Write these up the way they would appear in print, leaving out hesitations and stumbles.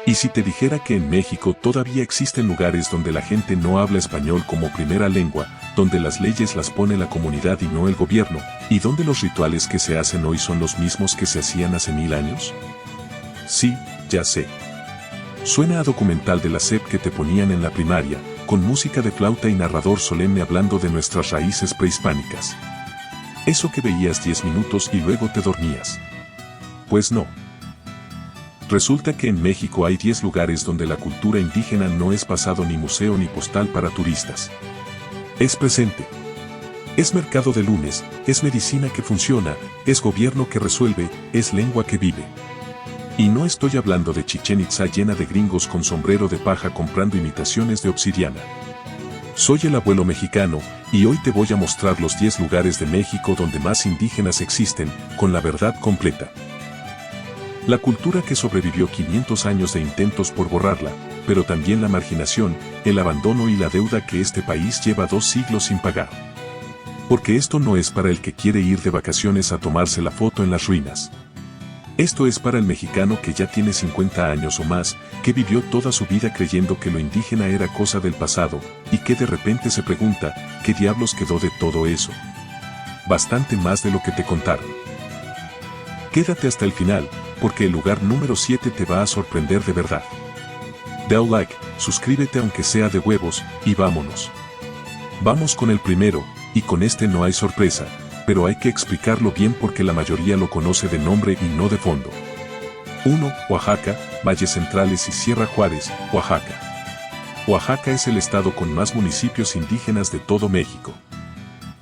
¿Y si te dijera que en México todavía existen lugares donde la gente no habla español como primera lengua, donde las leyes las pone la comunidad y no el gobierno, y donde los rituales que se hacen hoy son los mismos que se hacían hace 1000 años? Sí, ya sé. Suena a documental de la SEP que te ponían en la primaria, con música de flauta y narrador solemne hablando de nuestras raíces prehispánicas. Eso que veías 10 minutos y luego te dormías. Pues no. Resulta que en México hay 10 lugares donde la cultura indígena no es pasado ni museo ni postal para turistas. Es presente. Es mercado de lunes, es medicina que funciona, es gobierno que resuelve, es lengua que vive. Y no estoy hablando de Chichén Itzá llena de gringos con sombrero de paja comprando imitaciones de obsidiana. Soy el abuelo mexicano, y hoy te voy a mostrar los 10 lugares de México donde más indígenas existen, con la verdad completa. La cultura que sobrevivió 500 años de intentos por borrarla, pero también la marginación, el abandono y la deuda que este país lleva 2 siglos sin pagar. Porque esto no es para el que quiere ir de vacaciones a tomarse la foto en las ruinas. Esto es para el mexicano que ya tiene 50 años o más, que vivió toda su vida creyendo que lo indígena era cosa del pasado, y que de repente se pregunta, ¿qué diablos quedó de todo eso? Bastante más de lo que te contaron. Quédate hasta el final, porque el lugar número 7 te va a sorprender de verdad. Dale like, suscríbete aunque sea de huevos, y vámonos. Vamos con el primero, y con este no hay sorpresa, pero hay que explicarlo bien porque la mayoría lo conoce de nombre y no de fondo. 1. Oaxaca, Valles Centrales y Sierra Juárez, Oaxaca. Oaxaca es el estado con más municipios indígenas de todo México.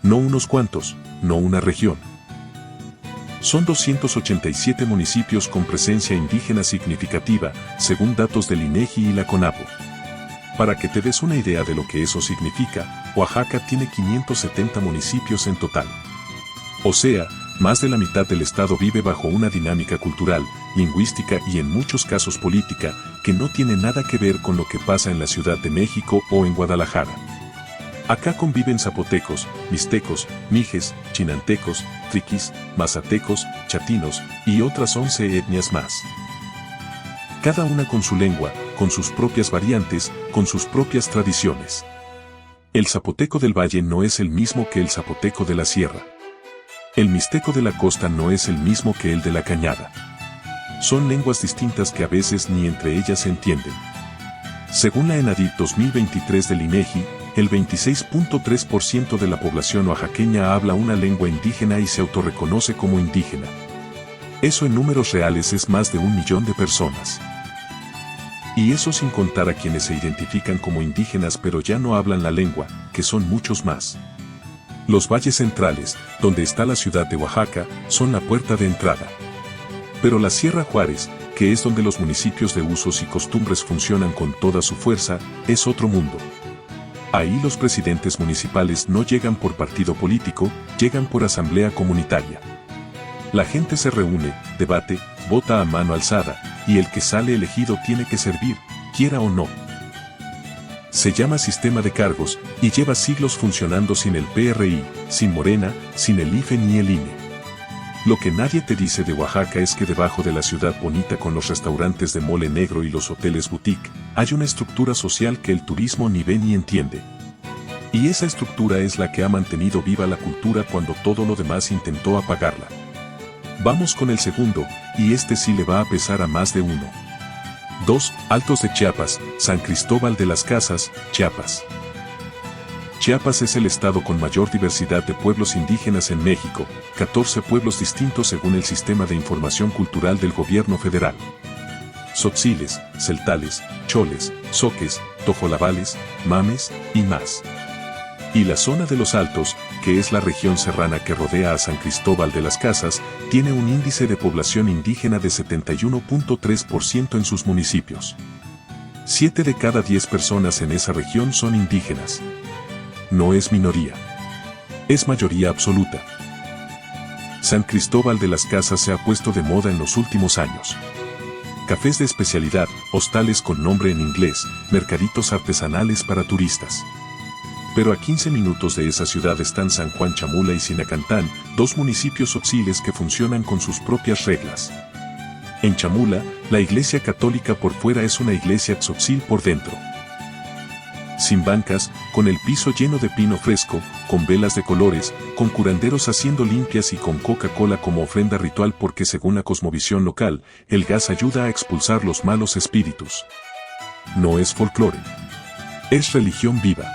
No unos cuantos, no una región. Son 287 municipios con presencia indígena significativa, según datos del INEGI y la CONAPO. Para que te des una idea de lo que eso significa, Oaxaca tiene 570 municipios en total. O sea, más de la mitad del estado vive bajo una dinámica cultural, lingüística y en muchos casos política, que no tiene nada que ver con lo que pasa en la Ciudad de México o en Guadalajara. Acá conviven zapotecos, mixtecos, mijes, chinantecos, triquis, mazatecos, chatinos y otras 11 etnias más. Cada una con su lengua, con sus propias variantes, con sus propias tradiciones. El zapoteco del valle no es el mismo que el zapoteco de la sierra. El mixteco de la costa no es el mismo que el de la cañada. Son lenguas distintas que a veces ni entre ellas se entienden. Según la ENADIT 2023 del INEGI, el 26.3% de la población oaxaqueña habla una lengua indígena y se autorreconoce como indígena. Eso en números reales es más de 1 millón de personas. Y eso sin contar a quienes se identifican como indígenas pero ya no hablan la lengua, que son muchos más. Los valles centrales, donde está la ciudad de Oaxaca, son la puerta de entrada. Pero la Sierra Juárez, que es donde los municipios de usos y costumbres funcionan con toda su fuerza, es otro mundo. Ahí los presidentes municipales no llegan por partido político, llegan por asamblea comunitaria. La gente se reúne, debate, vota a mano alzada, y el que sale elegido tiene que servir, quiera o no. Se llama sistema de cargos, y lleva siglos funcionando sin el PRI, sin Morena, sin el IFE ni el INE. Lo que nadie te dice de Oaxaca es que debajo de la ciudad bonita con los restaurantes de mole negro y los hoteles boutique, hay una estructura social que el turismo ni ve ni entiende. Y esa estructura es la que ha mantenido viva la cultura cuando todo lo demás intentó apagarla. Vamos con el segundo, y este sí le va a pesar a más de uno. 2. Altos de Chiapas, San Cristóbal de las Casas, Chiapas. Chiapas es el estado con mayor diversidad de pueblos indígenas en México, 14 pueblos distintos según el Sistema de Información Cultural del Gobierno Federal. Tzotziles, celtales, choles, zoques, tojolabales, mames y más. Y la zona de los Altos, que es la región serrana que rodea a San Cristóbal de las Casas, tiene un índice de población indígena de 71.3% en sus municipios. 7 de cada 10 personas en esa región son indígenas. No es minoría. Es mayoría absoluta. San Cristóbal de las Casas se ha puesto de moda en los últimos años. Cafés de especialidad, hostales con nombre en inglés, mercaditos artesanales para turistas. Pero a 15 minutos de esa ciudad están San Juan Chamula y Sinacantán, 2 municipios tzotziles que funcionan con sus propias reglas. En Chamula, la iglesia católica por fuera es una iglesia tzotzil por dentro. Sin bancas, con el piso lleno de pino fresco, con velas de colores, con curanderos haciendo limpias y con Coca-Cola como ofrenda ritual porque según la cosmovisión local, el gas ayuda a expulsar los malos espíritus. No es folclore. Es religión viva.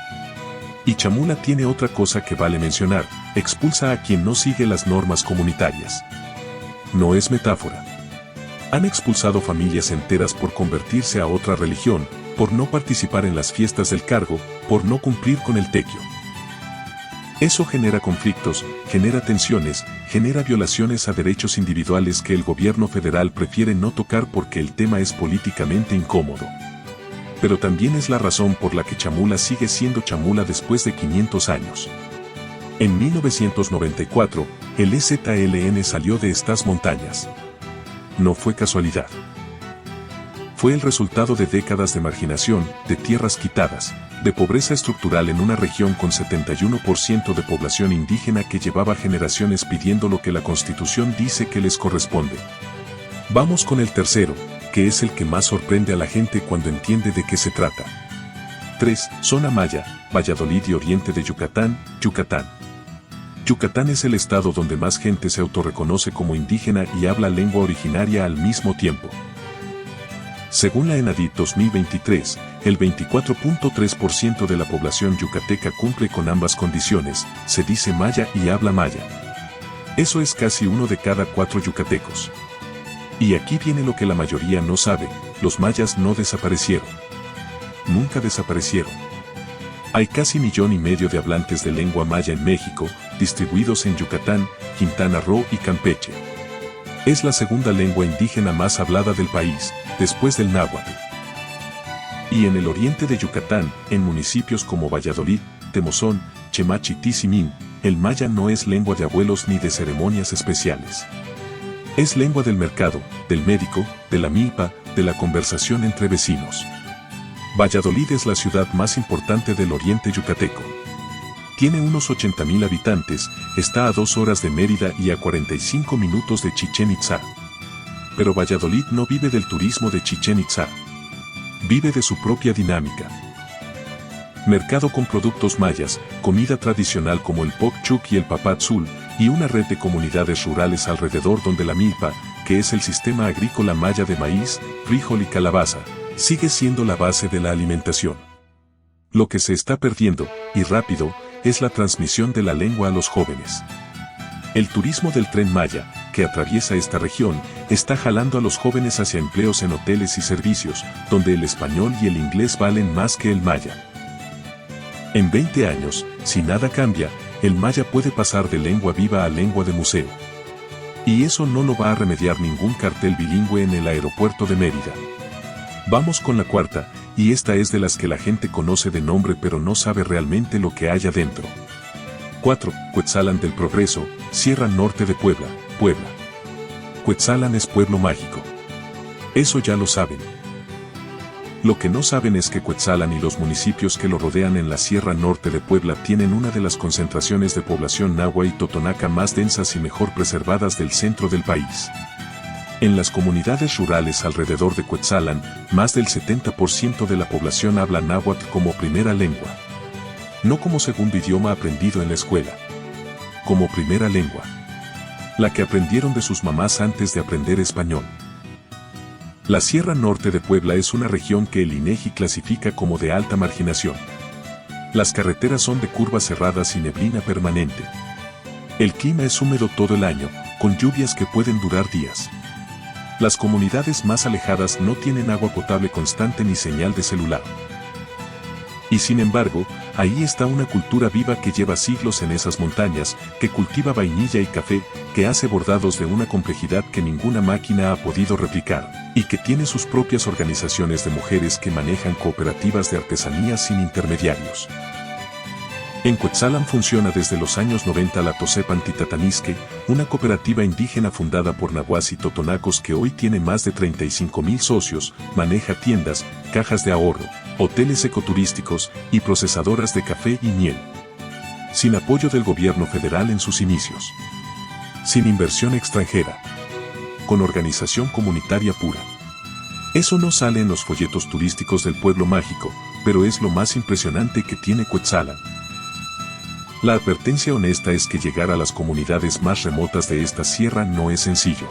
Y Chamula tiene otra cosa que vale mencionar, expulsa a quien no sigue las normas comunitarias. No es metáfora. Han expulsado familias enteras por convertirse a otra religión, por no participar en las fiestas del cargo, por no cumplir con el tequio. Eso genera conflictos, genera tensiones, genera violaciones a derechos individuales que el gobierno federal prefiere no tocar porque el tema es políticamente incómodo. Pero también es la razón por la que Chamula sigue siendo Chamula después de 500 años. En 1994, el EZLN salió de estas montañas. No fue casualidad. Fue el resultado de décadas de marginación, de tierras quitadas, de pobreza estructural en una región con 71% de población indígena que llevaba generaciones pidiendo lo que la Constitución dice que les corresponde. Vamos con el tercero, que es el que más sorprende a la gente cuando entiende de qué se trata. 3. Zona Maya, Valladolid y Oriente de Yucatán, Yucatán. Yucatán es el estado donde más gente se autorreconoce como indígena y habla lengua originaria al mismo tiempo. Según la ENADIT 2023, el 24.3% de la población yucateca cumple con ambas condiciones, se dice maya y habla maya. Eso es casi 1 de cada 4 yucatecos. Y aquí viene lo que la mayoría no sabe, los mayas no desaparecieron. Nunca desaparecieron. Hay casi 1,5 millones de hablantes de lengua maya en México, distribuidos en Yucatán, Quintana Roo y Campeche. Es la segunda lengua indígena más hablada del país, después del náhuatl. Y en el oriente de Yucatán, en municipios como Valladolid, Temozón, Chemachi y Tizimín, el maya no es lengua de abuelos ni de ceremonias especiales. Es lengua del mercado, del médico, de la milpa, de la conversación entre vecinos. Valladolid es la ciudad más importante del oriente yucateco. Tiene unos 80,000 habitantes, está a 2 horas de Mérida y a 45 minutos de Chichén Itzá. Pero Valladolid no vive del turismo de Chichén Itzá. Vive de su propia dinámica. Mercado con productos mayas, comida tradicional como el pok chuk y el papadzul, y una red de comunidades rurales alrededor donde la milpa, que es el sistema agrícola maya de maíz, frijol y calabaza, sigue siendo la base de la alimentación. Lo que se está perdiendo, y rápido, es la transmisión de la lengua a los jóvenes. El turismo del Tren Maya, que atraviesa esta región, está jalando a los jóvenes hacia empleos en hoteles y servicios, donde el español y el inglés valen más que el maya. En 20 años, si nada cambia, el maya puede pasar de lengua viva a lengua de museo. Y eso no lo va a remediar ningún cartel bilingüe en el aeropuerto de Mérida. Vamos con la cuarta, y esta es de las que la gente conoce de nombre pero no sabe realmente lo que hay adentro. 4. Cuetzalan del Progreso, Sierra Norte de Puebla, Puebla. Cuetzalan es pueblo mágico. Eso ya lo saben. Lo que no saben es que Cuetzalan y los municipios que lo rodean en la Sierra Norte de Puebla tienen una de las concentraciones de población náhuatl y totonaca más densas y mejor preservadas del centro del país. En las comunidades rurales alrededor de Cuetzalan, más del 70% de la población habla náhuatl como primera lengua. No como segundo idioma aprendido en la escuela. Como primera lengua. La que aprendieron de sus mamás antes de aprender español. La Sierra Norte de Puebla es una región que el INEGI clasifica como de alta marginación. Las carreteras son de curvas cerradas y neblina permanente. El clima es húmedo todo el año, con lluvias que pueden durar días. Las comunidades más alejadas no tienen agua potable constante ni señal de celular. Y sin embargo, ahí está una cultura viva que lleva siglos en esas montañas, que cultiva vainilla y café, que hace bordados de una complejidad que ninguna máquina ha podido replicar, y que tiene sus propias organizaciones de mujeres que manejan cooperativas de artesanía sin intermediarios. En Cuetzalan funciona desde los años 90 la Tosepan Titatanisque, una cooperativa indígena fundada por nahuas y totonacos que hoy tiene más de 35,000 socios, maneja tiendas, cajas de ahorro, hoteles ecoturísticos y procesadoras de café y miel. Sin apoyo del gobierno federal en sus inicios. Sin inversión extranjera. con organización comunitaria pura. Eso no sale en los folletos turísticos del pueblo mágico, pero es lo más impresionante que tiene Cuetzalan. La advertencia honesta es que llegar a las comunidades más remotas de esta sierra no es sencillo.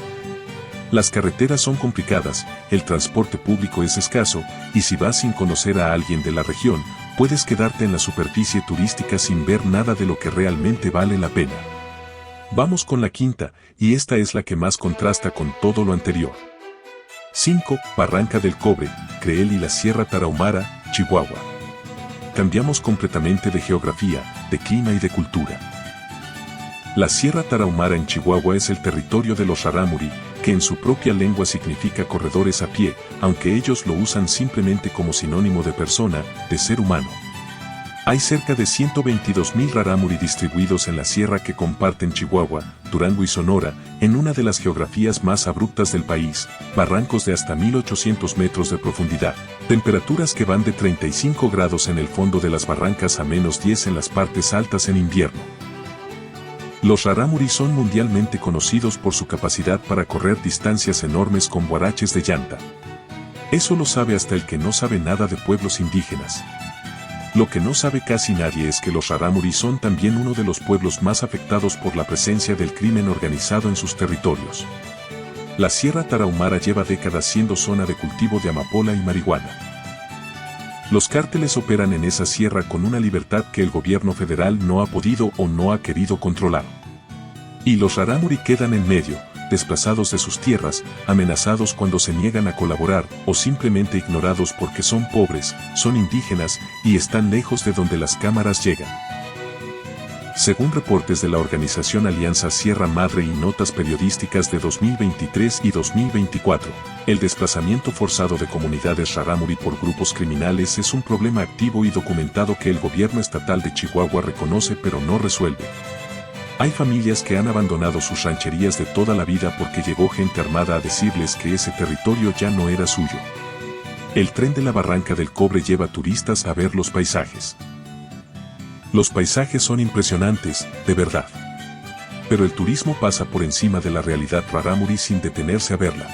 Las carreteras son complicadas, el transporte público es escaso, y si vas sin conocer a alguien de la región, puedes quedarte en la superficie turística sin ver nada de lo que realmente vale la pena. Vamos con la quinta, y esta es la que más contrasta con todo lo anterior. 5. Barranca del Cobre, Creel y la Sierra Tarahumara, Chihuahua. Cambiamos completamente de geografía, de clima y de cultura. La Sierra Tarahumara en Chihuahua es el territorio de los rarámuri, que en su propia lengua significa corredores a pie, aunque ellos lo usan simplemente como sinónimo de persona, de ser humano. Hay cerca de 122,000 rarámuri distribuidos en la sierra que comparten Chihuahua, Durango y Sonora, en una de las geografías más abruptas del país, barrancos de hasta 1,800 metros de profundidad, temperaturas que van de 35 grados en el fondo de las barrancas a -10 en las partes altas en invierno. Los rarámuri son mundialmente conocidos por su capacidad para correr distancias enormes con guaraches de llanta. Eso lo sabe hasta el que no sabe nada de pueblos indígenas. Lo que no sabe casi nadie es que los rarámuri son también uno de los pueblos más afectados por la presencia del crimen organizado en sus territorios. La Sierra Tarahumara lleva décadas siendo zona de cultivo de amapola y marihuana. Los cárteles operan en esa sierra con una libertad que el gobierno federal no ha podido o no ha querido controlar. Y los rarámuri quedan en medio, desplazados de sus tierras, amenazados cuando se niegan a colaborar o simplemente ignorados porque son pobres, son indígenas y están lejos de donde las cámaras llegan. Según reportes de la organización Alianza Sierra Madre y notas periodísticas de 2023 y 2024, el desplazamiento forzado de comunidades rarámuri por grupos criminales es un problema activo y documentado que el gobierno estatal de Chihuahua reconoce pero no resuelve. Hay familias que han abandonado sus rancherías de toda la vida porque llegó gente armada a decirles que ese territorio ya no era suyo. El tren de la Barranca del Cobre lleva turistas a ver los paisajes. Los paisajes son impresionantes, de verdad. Pero el turismo pasa por encima de la realidad rarámuri sin detenerse a verla.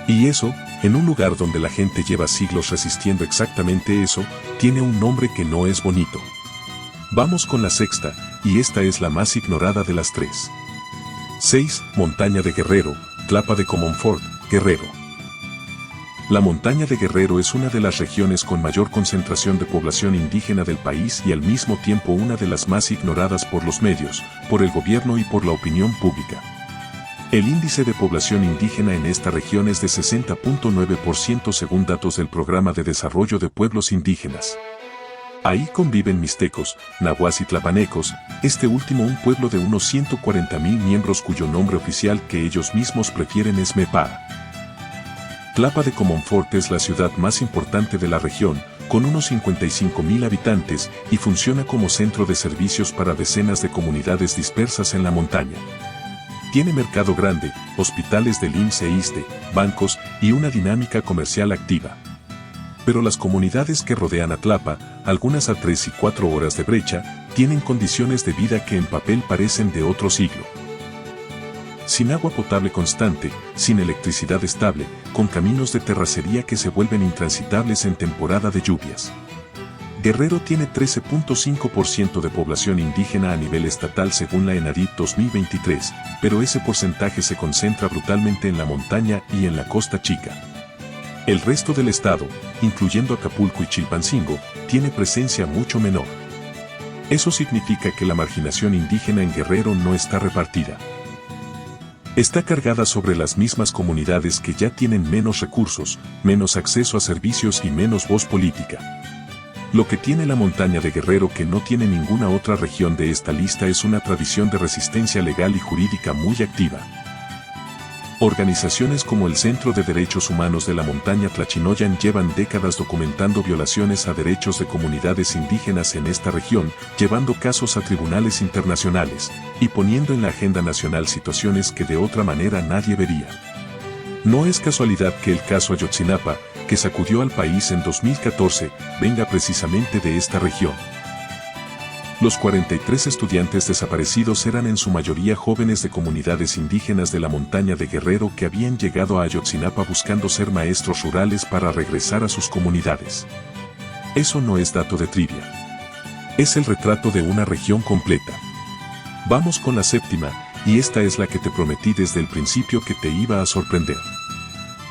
Y eso, en un lugar donde la gente lleva siglos resistiendo exactamente eso, tiene un nombre que no es bonito. Vamos con la sexta, y esta es la más ignorada de las tres. 6. Montaña de Guerrero, Tlapa de Comonfort, Guerrero. La montaña de Guerrero es una de las regiones con mayor concentración de población indígena del país y al mismo tiempo una de las más ignoradas por los medios, por el gobierno y por la opinión pública. El índice de población indígena en esta región es de 60.9% según datos del Programa de Desarrollo de Pueblos Indígenas. Ahí conviven mixtecos, nahuas y tlapanecos, este último un pueblo de unos 140,000 miembros cuyo nombre oficial que ellos mismos prefieren es Mepa. Tlapa de Comonfort es la ciudad más importante de la región, con unos 55,000 habitantes, y funciona como centro de servicios para decenas de comunidades dispersas en la montaña. Tiene mercado grande, hospitales del IMSS e ISSSTE, bancos y una dinámica comercial activa. Pero las comunidades que rodean a Tlapa, algunas a 3 y 4 horas de brecha, tienen condiciones de vida que en papel parecen de otro siglo. Sin agua potable constante, sin electricidad estable, con caminos de terracería que se vuelven intransitables en temporada de lluvias. Guerrero tiene 13.5% de población indígena a nivel estatal según la ENADIP 2023, pero ese porcentaje se concentra brutalmente en la montaña y en la Costa Chica. El resto del estado, incluyendo Acapulco y Chilpancingo, tiene presencia mucho menor. Eso significa que la marginación indígena en Guerrero no está repartida. Está cargada sobre las mismas comunidades que ya tienen menos recursos, menos acceso a servicios y menos voz política. Lo que tiene la montaña de Guerrero que no tiene ninguna otra región de esta lista es una tradición de resistencia legal y jurídica muy activa. Organizaciones como el Centro de Derechos Humanos de la Montaña Tlachinoyan llevan décadas documentando violaciones a derechos de comunidades indígenas en esta región, llevando casos a tribunales internacionales, y poniendo en la agenda nacional situaciones que de otra manera nadie vería. No es casualidad que el caso Ayotzinapa, que sacudió al país en 2014, venga precisamente de esta región. Los 43 estudiantes desaparecidos eran en su mayoría jóvenes de comunidades indígenas de la montaña de Guerrero que habían llegado a Ayotzinapa buscando ser maestros rurales para regresar a sus comunidades. Eso no es dato de trivia. Es el retrato de una región completa. Vamos con la séptima, y esta es la que te prometí desde el principio que te iba a sorprender.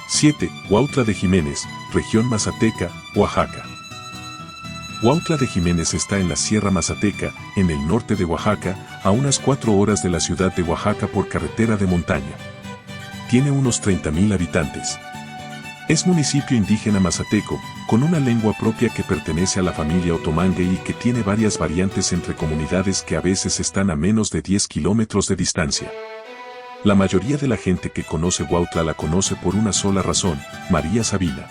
7. Huautla de Jiménez, región Mazateca, Oaxaca. Huautla de Jiménez está en la Sierra Mazateca, en el norte de Oaxaca, a unas 4 horas de la ciudad de Oaxaca por carretera de montaña. Tiene unos 30.000 habitantes. Es municipio indígena mazateco, con una lengua propia que pertenece a la familia otomangue y que tiene varias variantes entre comunidades que a veces están a menos de 10 kilómetros de distancia. La mayoría de la gente que conoce Huautla la conoce por una sola razón, María Sabina.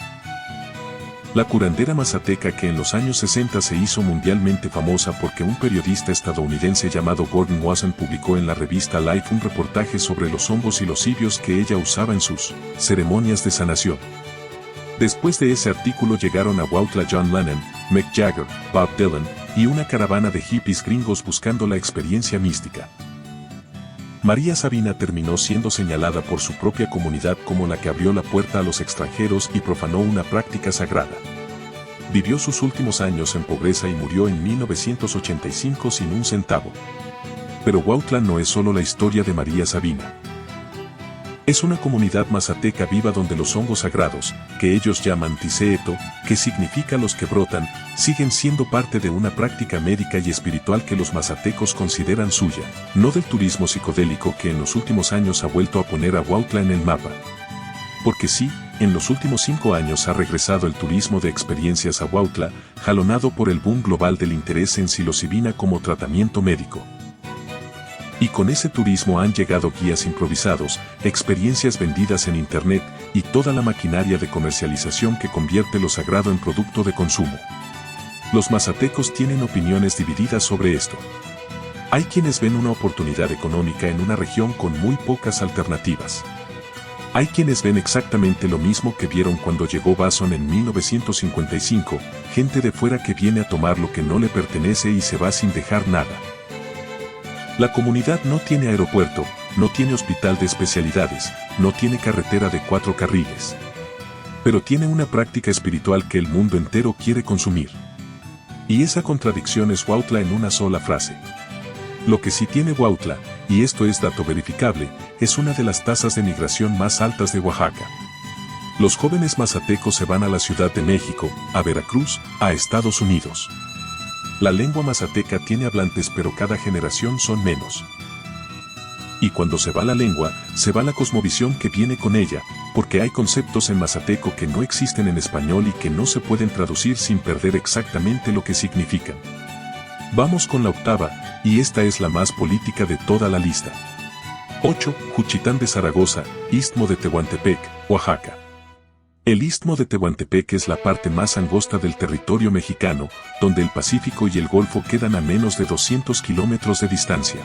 La curandera mazateca que en los años 60 se hizo mundialmente famosa porque un periodista estadounidense llamado Gordon Wasson publicó en la revista Life un reportaje sobre los hongos y los cirios que ella usaba en sus ceremonias de sanación. Después de ese artículo llegaron a Huautla John Lennon, Mick Jagger, Bob Dylan y una caravana de hippies gringos buscando la experiencia mística. María Sabina terminó siendo señalada por su propia comunidad como la que abrió la puerta a los extranjeros y profanó una práctica sagrada. Vivió sus últimos años en pobreza y murió en 1985 sin un centavo. Pero Huautla no es solo la historia de María Sabina. Es una comunidad mazateca viva donde los hongos sagrados, que ellos llaman tiseeto, que significa los que brotan, siguen siendo parte de una práctica médica y espiritual que los mazatecos consideran suya, no del turismo psicodélico que en los últimos años ha vuelto a poner a Huautla en el mapa. Porque sí, en los últimos 5 años ha regresado el turismo de experiencias a Huautla, jalonado por el boom global del interés en psilocibina como tratamiento médico. Y con ese turismo han llegado guías improvisados, experiencias vendidas en internet y toda la maquinaria de comercialización que convierte lo sagrado en producto de consumo. Los mazatecos tienen opiniones divididas sobre esto. Hay quienes ven una oportunidad económica en una región con muy pocas alternativas. Hay quienes ven exactamente lo mismo que vieron cuando llegó Wasson en 1955, gente de fuera que viene a tomar lo que no le pertenece y se va sin dejar nada. La comunidad no tiene aeropuerto, no tiene hospital de especialidades, no tiene carretera de 4 carriles. Pero tiene una práctica espiritual que el mundo entero quiere consumir. Y esa contradicción es Huautla en una sola frase. Lo que sí tiene Huautla, y esto es dato verificable, es una de las tasas de migración más altas de Oaxaca. Los jóvenes mazatecos se van a la Ciudad de México, a Veracruz, a Estados Unidos. La lengua mazateca tiene hablantes pero cada generación son menos. Y cuando se va la lengua, se va la cosmovisión que viene con ella, porque hay conceptos en mazateco que no existen en español y que no se pueden traducir sin perder exactamente lo que significan. Vamos con la octava, y esta es la más política de toda la lista. 8. Juchitán de Zaragoza, Istmo de Tehuantepec, Oaxaca. El Istmo de Tehuantepec es la parte más angosta del territorio mexicano, donde el Pacífico y el Golfo quedan a menos de 200 kilómetros de distancia.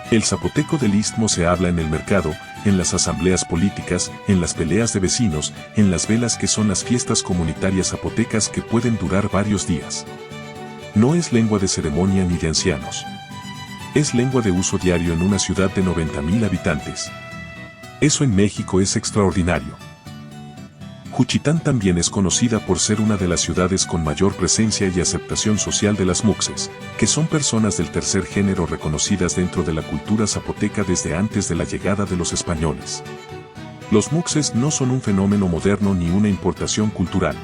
El zapoteco del Istmo se habla en el mercado, en las asambleas políticas, en las peleas de vecinos, en las velas que son las fiestas comunitarias zapotecas que pueden durar varios días. No es lengua de ceremonia ni de ancianos. Es lengua de uso diario en una ciudad de 90.000 habitantes. Eso en México es extraordinario. Juchitán también es conocida por ser una de las ciudades con mayor presencia y aceptación social de las muxes, que son personas del tercer género reconocidas dentro de la cultura zapoteca desde antes de la llegada de los españoles. Los muxes no son un fenómeno moderno ni una importación cultural.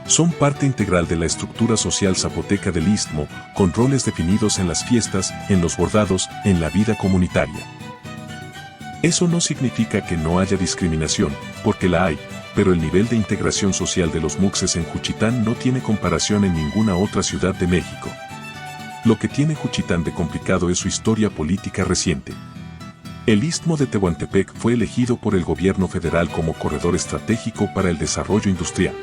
Son parte integral de la estructura social zapoteca del Istmo, con roles definidos en las fiestas, en los bordados, en la vida comunitaria. Eso no significa que no haya discriminación, porque la hay, pero el nivel de integración social de los muxes en Juchitán no tiene comparación en ninguna otra ciudad de México. Lo que tiene Juchitán de complicado es su historia política reciente. El Istmo de Tehuantepec fue elegido por el gobierno federal como corredor estratégico para el desarrollo industrial.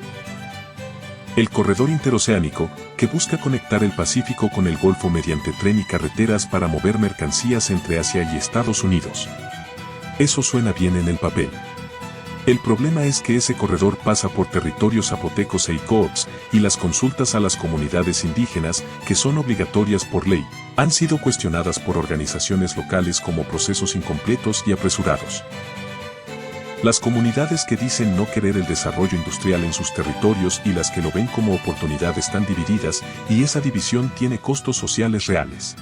El corredor interoceánico, que busca conectar el Pacífico con el Golfo mediante tren y carreteras para mover mercancías entre Asia y Estados Unidos. Eso suena bien en el papel. El problema es que ese corredor pasa por territorios zapotecos e icoots, y las consultas a las comunidades indígenas, que son obligatorias por ley, han sido cuestionadas por organizaciones locales como procesos incompletos y apresurados. Las comunidades que dicen no querer el desarrollo industrial en sus territorios y las que lo ven como oportunidad están divididas, y esa división tiene costos sociales reales.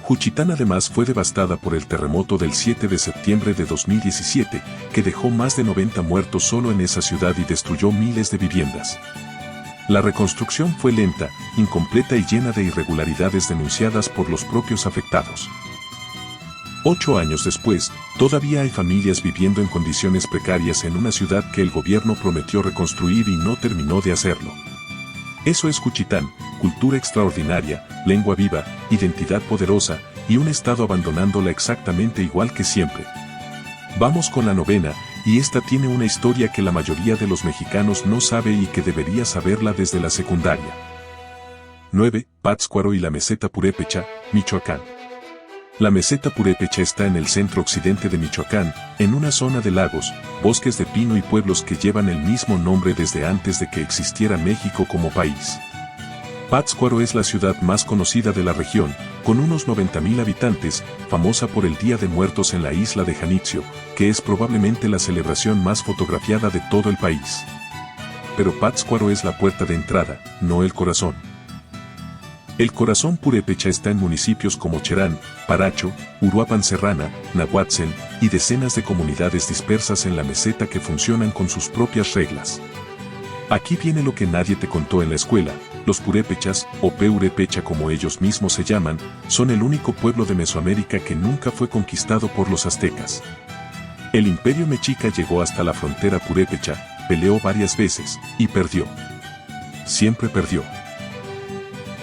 Juchitán además fue devastada por el terremoto del 7 de septiembre de 2017, que dejó más de 90 muertos solo en esa ciudad y destruyó miles de viviendas. La reconstrucción fue lenta, incompleta y llena de irregularidades denunciadas por los propios afectados. 8 años después, todavía hay familias viviendo en condiciones precarias en una ciudad que el gobierno prometió reconstruir y no terminó de hacerlo. Eso es Juchitán, cultura extraordinaria, lengua viva, identidad poderosa, y un estado abandonándola exactamente igual que siempre. Vamos con la novena, y esta tiene una historia que la mayoría de los mexicanos no sabe y que debería saberla desde la secundaria. 9. Pátzcuaro y la meseta Purépecha, Michoacán. La meseta Purépecha está en el centro occidente de Michoacán, en una zona de lagos, bosques de pino y pueblos que llevan el mismo nombre desde antes de que existiera México como país. Pátzcuaro es la ciudad más conocida de la región, con unos 90,000 habitantes, famosa por el Día de Muertos en la isla de Janitzio, que es probablemente la celebración más fotografiada de todo el país. Pero Pátzcuaro es la puerta de entrada, no el corazón. El corazón purépecha está en municipios como Cherán, Paracho, Uruapan Serrana, Nahuatzen, y decenas de comunidades dispersas en la meseta que funcionan con sus propias reglas. Aquí viene lo que nadie te contó en la escuela: los purépechas, o peurépecha como ellos mismos se llaman, son el único pueblo de Mesoamérica que nunca fue conquistado por los aztecas. El imperio mexica llegó hasta la frontera purépecha, peleó varias veces, y perdió. Siempre perdió.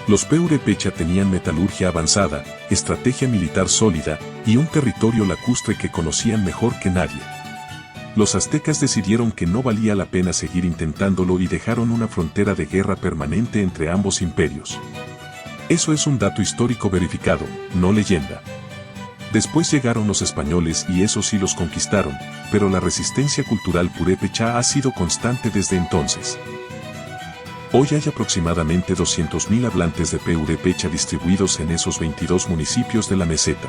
Los peurépecha tenían metalurgia avanzada, estrategia militar sólida, y un territorio lacustre que conocían mejor que nadie. Los aztecas decidieron que no valía la pena seguir intentándolo y dejaron una frontera de guerra permanente entre ambos imperios. Eso es un dato histórico verificado, no leyenda. Después llegaron los españoles y eso sí los conquistaron, pero la resistencia cultural purépecha ha sido constante desde entonces. Hoy hay aproximadamente 200,000 hablantes de peurépecha distribuidos en esos 22 municipios de la meseta.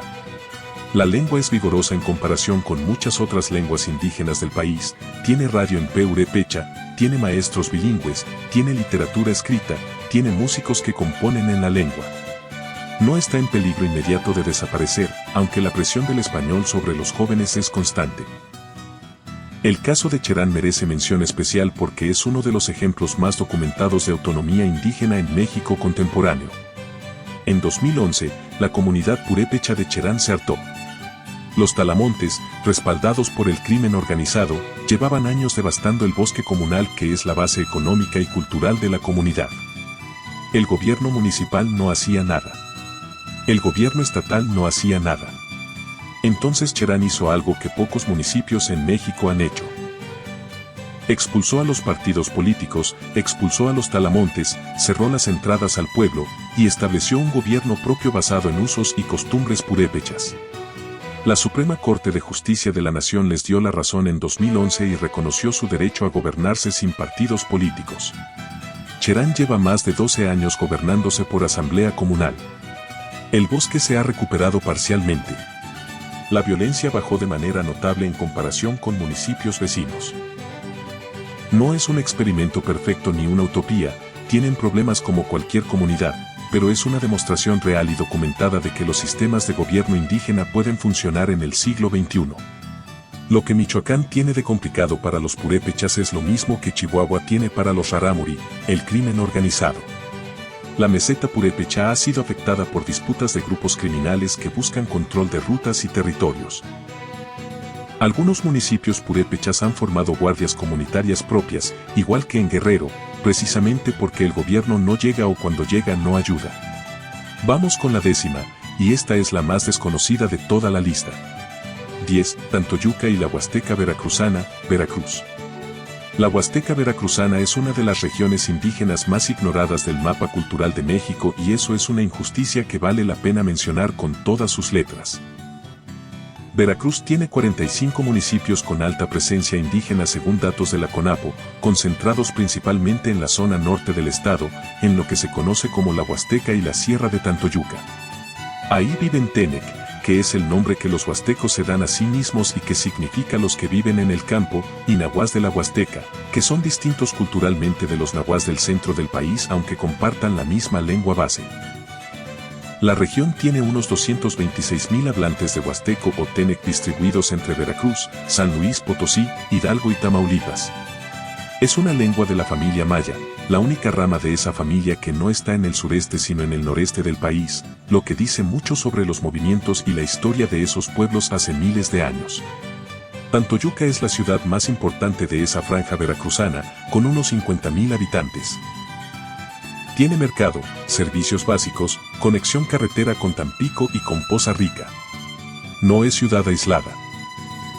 La lengua es vigorosa en comparación con muchas otras lenguas indígenas del país, tiene radio en peurépecha, tiene maestros bilingües, tiene literatura escrita, tiene músicos que componen en la lengua. No está en peligro inmediato de desaparecer, aunque la presión del español sobre los jóvenes es constante. El caso de Cherán merece mención especial porque es uno de los ejemplos más documentados de autonomía indígena en México contemporáneo. En 2011, la comunidad purépecha de Cherán se hartó. Los talamontes, respaldados por el crimen organizado, llevaban años devastando el bosque comunal que es la base económica y cultural de la comunidad. El gobierno municipal no hacía nada. El gobierno estatal no hacía nada. Entonces Cherán hizo algo que pocos municipios en México han hecho. Expulsó a los partidos políticos, expulsó a los talamontes, cerró las entradas al pueblo, y estableció un gobierno propio basado en usos y costumbres purépechas. La Suprema Corte de Justicia de la Nación les dio la razón en 2011 y reconoció su derecho a gobernarse sin partidos políticos. Cherán lleva más de 12 años gobernándose por asamblea comunal. El bosque se ha recuperado parcialmente. La violencia bajó de manera notable en comparación con municipios vecinos. No es un experimento perfecto ni una utopía, tienen problemas como cualquier comunidad, pero es una demostración real y documentada de que los sistemas de gobierno indígena pueden funcionar en el siglo XXI. Lo que Michoacán tiene de complicado para los purépechas es lo mismo que Chihuahua tiene para los rarámuri, el crimen organizado. La meseta purépecha ha sido afectada por disputas de grupos criminales que buscan control de rutas y territorios. Algunos municipios purépechas han formado guardias comunitarias propias, igual que en Guerrero, precisamente porque el gobierno no llega o cuando llega no ayuda. Vamos con la 10ª, y esta es la más desconocida de toda la lista. 10. Tantoyuca y la Huasteca Veracruzana, Veracruz. La Huasteca Veracruzana es una de las regiones indígenas más ignoradas del mapa cultural de México y eso es una injusticia que vale la pena mencionar con todas sus letras. Veracruz tiene 45 municipios con alta presencia indígena según datos de la CONAPO, concentrados principalmente en la zona norte del estado, en lo que se conoce como la Huasteca y la Sierra de Tantoyuca. Ahí viven Tenec, que es el nombre que los huastecos se dan a sí mismos y que significa los que viven en el campo, y nahuas de la Huasteca, que son distintos culturalmente de los nahuas del centro del país aunque compartan la misma lengua base. La región tiene unos 226.000 hablantes de huasteco o Tenec distribuidos entre Veracruz, San Luis Potosí, Hidalgo y Tamaulipas. Es una lengua de la familia maya, la única rama de esa familia que no está en el sureste sino en el noreste del país, lo que dice mucho sobre los movimientos y la historia de esos pueblos hace miles de años. Tantoyuca es la ciudad más importante de esa franja veracruzana, con unos 50.000 habitantes. Tiene mercado, servicios básicos, conexión carretera con Tampico y con Poza Rica. No es ciudad aislada.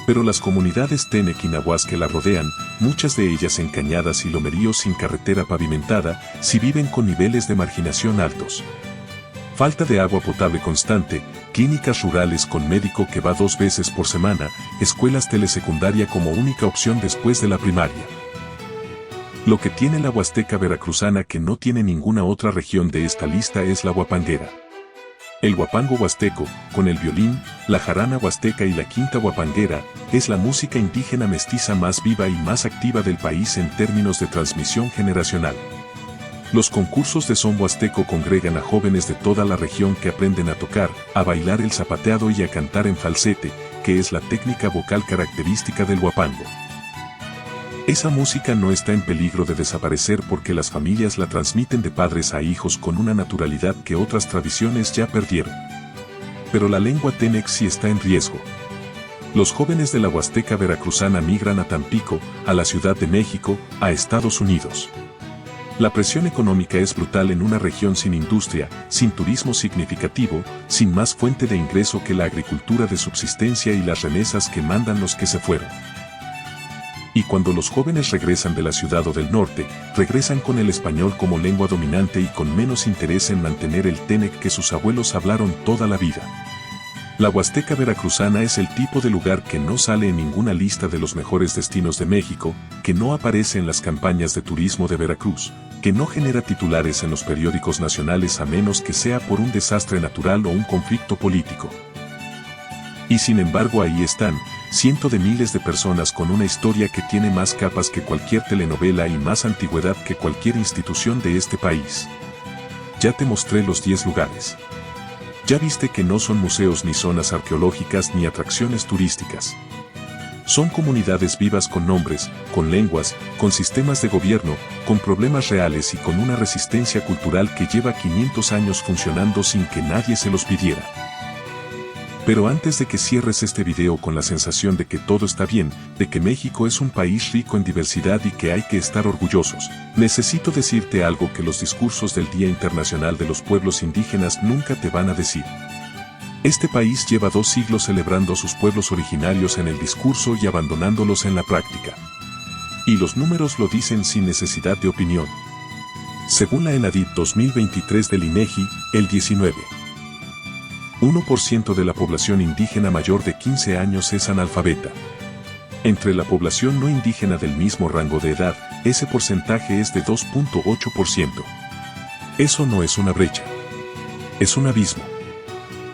Pero las comunidades Tenec y nahuas que la rodean, muchas de ellas en cañadas y lomeríos sin carretera pavimentada, sí viven con niveles de marginación altos. Falta de agua potable constante, clínicas rurales con médico que va 2 veces por semana, escuelas telesecundaria como única opción después de la primaria. Lo que tiene la Huasteca veracruzana que no tiene ninguna otra región de esta lista es la huapanguera. El huapango huasteco, con el violín, la jarana huasteca y la quinta huapanguera, es la música indígena mestiza más viva y más activa del país en términos de transmisión generacional. Los concursos de son huasteco congregan a jóvenes de toda la región que aprenden a tocar, a bailar el zapateado y a cantar en falsete, que es la técnica vocal característica del huapango. Esa música no está en peligro de desaparecer porque las familias la transmiten de padres a hijos con una naturalidad que otras tradiciones ya perdieron. Pero la lengua Tenec sí está en riesgo. Los jóvenes de la Huasteca veracruzana migran a Tampico, a la Ciudad de México, a Estados Unidos. La presión económica es brutal en una región sin industria, sin turismo significativo, sin más fuente de ingreso que la agricultura de subsistencia y las remesas que mandan los que se fueron. Y cuando los jóvenes regresan de la ciudad o del norte, regresan con el español como lengua dominante y con menos interés en mantener el Tenec que sus abuelos hablaron toda la vida. La Huasteca veracruzana es el tipo de lugar que no sale en ninguna lista de los mejores destinos de México, que no aparece en las campañas de turismo de Veracruz, que no genera titulares en los periódicos nacionales a menos que sea por un desastre natural o un conflicto político. Y sin embargo ahí están, cientos de miles de personas con una historia que tiene más capas que cualquier telenovela y más antigüedad que cualquier institución de este país. Ya te mostré los 10 lugares. Ya viste que no son museos ni zonas arqueológicas ni atracciones turísticas. Son comunidades vivas con nombres, con lenguas, con sistemas de gobierno, con problemas reales y con una resistencia cultural que lleva 500 años funcionando sin que nadie se los pidiera. Pero antes de que cierres este video con la sensación de que todo está bien, de que México es un país rico en diversidad y que hay que estar orgullosos, necesito decirte algo que los discursos del Día Internacional de los Pueblos Indígenas nunca te van a decir. Este país lleva 2 siglos celebrando a sus pueblos originarios en el discurso y abandonándolos en la práctica. Y los números lo dicen sin necesidad de opinión. Según la ENADIT 2023 del INEGI, el 1% de la población indígena mayor de 15 años es analfabeta. Entre la población no indígena del mismo rango de edad, ese porcentaje es de 2.8%. Eso no es una brecha. Es un abismo.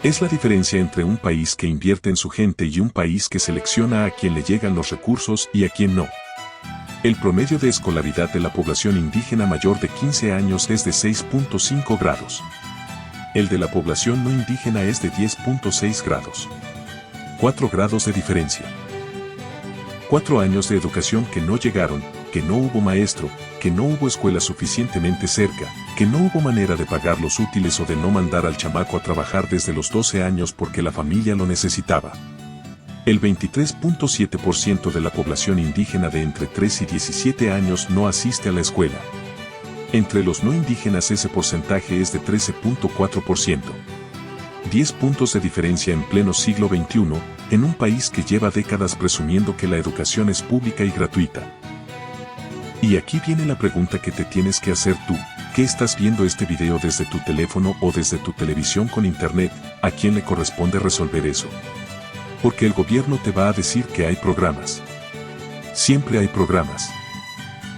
Es la diferencia entre un país que invierte en su gente y un país que selecciona a quien le llegan los recursos y a quien no. El promedio de escolaridad de la población indígena mayor de 15 años es de 6.5 grados. El de la población no indígena es de 10.6 grados. 4 grados de diferencia. 4 años de educación que no llegaron, que no hubo maestro, que no hubo escuela suficientemente cerca, que no hubo manera de pagar los útiles o de no mandar al chamaco a trabajar desde los 12 años porque la familia lo necesitaba. El 23.7% de la población indígena de entre 3 y 17 años no asiste a la escuela. Entre los no indígenas ese porcentaje es de 13.4%. 10 puntos de diferencia en pleno siglo XXI, en un país que lleva décadas presumiendo que la educación es pública y gratuita. Y aquí viene la pregunta que te tienes que hacer tú, ¿qué estás viendo este video desde tu teléfono o desde tu televisión con internet? ¿A quién le corresponde resolver eso? Porque el gobierno te va a decir que hay programas. Siempre hay programas.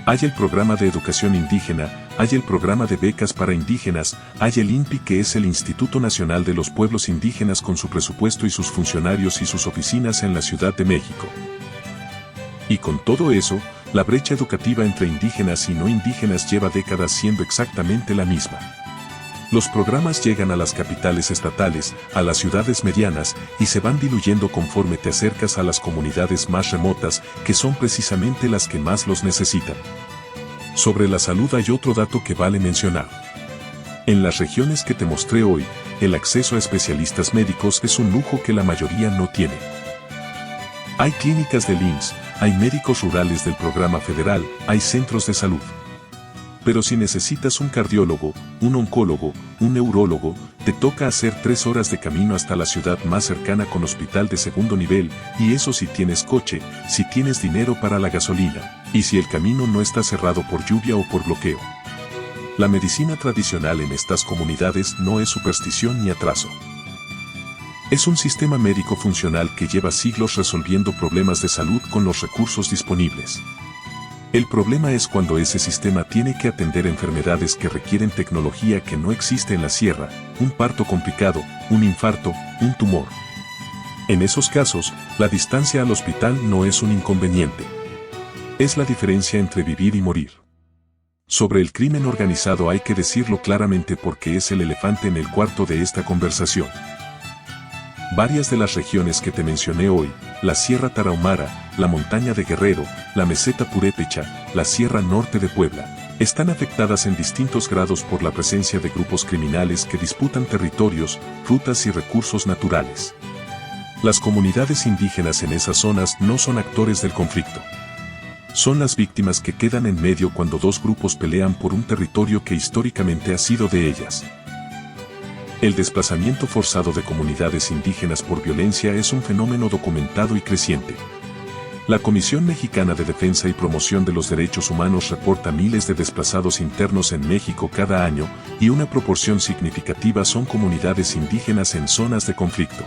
Hay el programa de educación indígena, hay el programa de becas para indígenas, hay el INPI, que es el Instituto Nacional de los Pueblos Indígenas, con su presupuesto y sus funcionarios y sus oficinas en la Ciudad de México. Y con todo eso, la brecha educativa entre indígenas y no indígenas lleva décadas siendo exactamente la misma. Los programas llegan a las capitales estatales, a las ciudades medianas, y se van diluyendo conforme te acercas a las comunidades más remotas, que son precisamente las que más los necesitan. Sobre la salud hay otro dato que vale mencionar. En las regiones que te mostré hoy, el acceso a especialistas médicos es un lujo que la mayoría no tiene. Hay clínicas del IMSS, hay médicos rurales del programa federal, hay centros de salud. Pero si necesitas un cardiólogo, un oncólogo, un neurólogo, te toca hacer 3 horas de camino hasta la ciudad más cercana con hospital de segundo nivel, y eso si tienes coche, si tienes dinero para la gasolina, y si el camino no está cerrado por lluvia o por bloqueo. La medicina tradicional en estas comunidades no es superstición ni atraso. Es un sistema médico funcional que lleva siglos resolviendo problemas de salud con los recursos disponibles. El problema es cuando ese sistema tiene que atender enfermedades que requieren tecnología que no existe en la sierra, un parto complicado, un infarto, un tumor. En esos casos, la distancia al hospital no es un inconveniente. Es la diferencia entre vivir y morir. Sobre el crimen organizado hay que decirlo claramente porque es el elefante en el cuarto de esta conversación. Varias de las regiones que te mencioné hoy, la Sierra Tarahumara, la Montaña de Guerrero, la Meseta Purépecha, la Sierra Norte de Puebla, están afectadas en distintos grados por la presencia de grupos criminales que disputan territorios, rutas y recursos naturales. Las comunidades indígenas en esas zonas no son actores del conflicto. Son las víctimas que quedan en medio cuando dos grupos pelean por un territorio que históricamente ha sido de ellas. El desplazamiento forzado de comunidades indígenas por violencia es un fenómeno documentado y creciente. La Comisión Mexicana de Defensa y Promoción de los Derechos Humanos reporta miles de desplazados internos en México cada año, y una proporción significativa son comunidades indígenas en zonas de conflicto.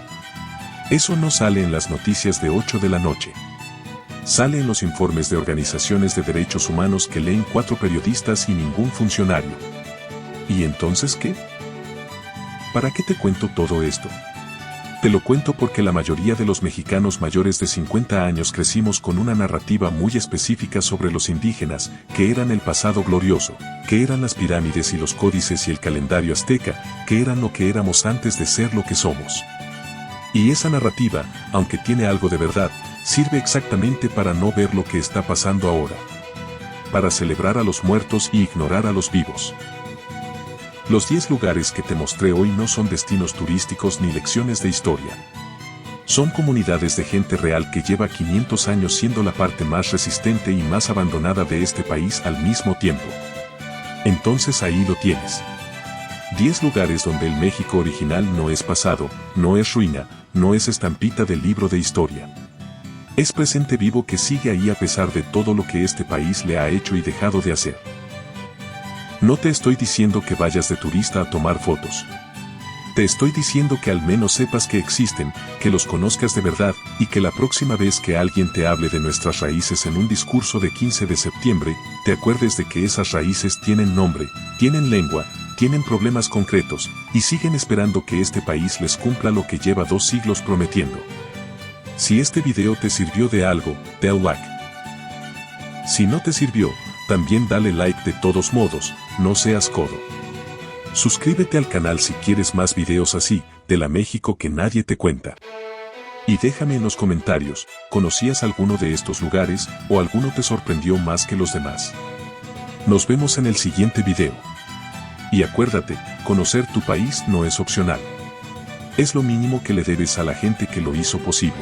Eso no sale en las noticias de 8 de la noche. Sale en los informes de organizaciones de derechos humanos que leen 4 periodistas y ningún funcionario. ¿Y entonces qué? ¿Para qué te cuento todo esto? Te lo cuento porque la mayoría de los mexicanos mayores de 50 años crecimos con una narrativa muy específica sobre los indígenas, que eran el pasado glorioso, que eran las pirámides y los códices y el calendario azteca, que eran lo que éramos antes de ser lo que somos. Y esa narrativa, aunque tiene algo de verdad, sirve exactamente para no ver lo que está pasando ahora. Para celebrar a los muertos y ignorar a los vivos. Los 10 lugares que te mostré hoy no son destinos turísticos ni lecciones de historia. Son comunidades de gente real que lleva 500 años siendo la parte más resistente y más abandonada de este país al mismo tiempo. Entonces ahí lo tienes. 10 lugares donde el México original no es pasado, no es ruina, no es estampita del libro de historia. Es presente vivo que sigue ahí a pesar de todo lo que este país le ha hecho y dejado de hacer. No te estoy diciendo que vayas de turista a tomar fotos. Te estoy diciendo que al menos sepas que existen, que los conozcas de verdad, y que la próxima vez que alguien te hable de nuestras raíces en un discurso de 15 de septiembre, te acuerdes de que esas raíces tienen nombre, tienen lengua, tienen problemas concretos, y siguen esperando que este país les cumpla lo que lleva 2 siglos prometiendo. Si este video te sirvió de algo, dale like. Si no te sirvió, también dale like de todos modos, no seas codo. Suscríbete al canal si quieres más videos así, de la México que nadie te cuenta. Y déjame en los comentarios, ¿conocías alguno de estos lugares, o alguno te sorprendió más que los demás? Nos vemos en el siguiente video. Y acuérdate, conocer tu país no es opcional. Es lo mínimo que le debes a la gente que lo hizo posible.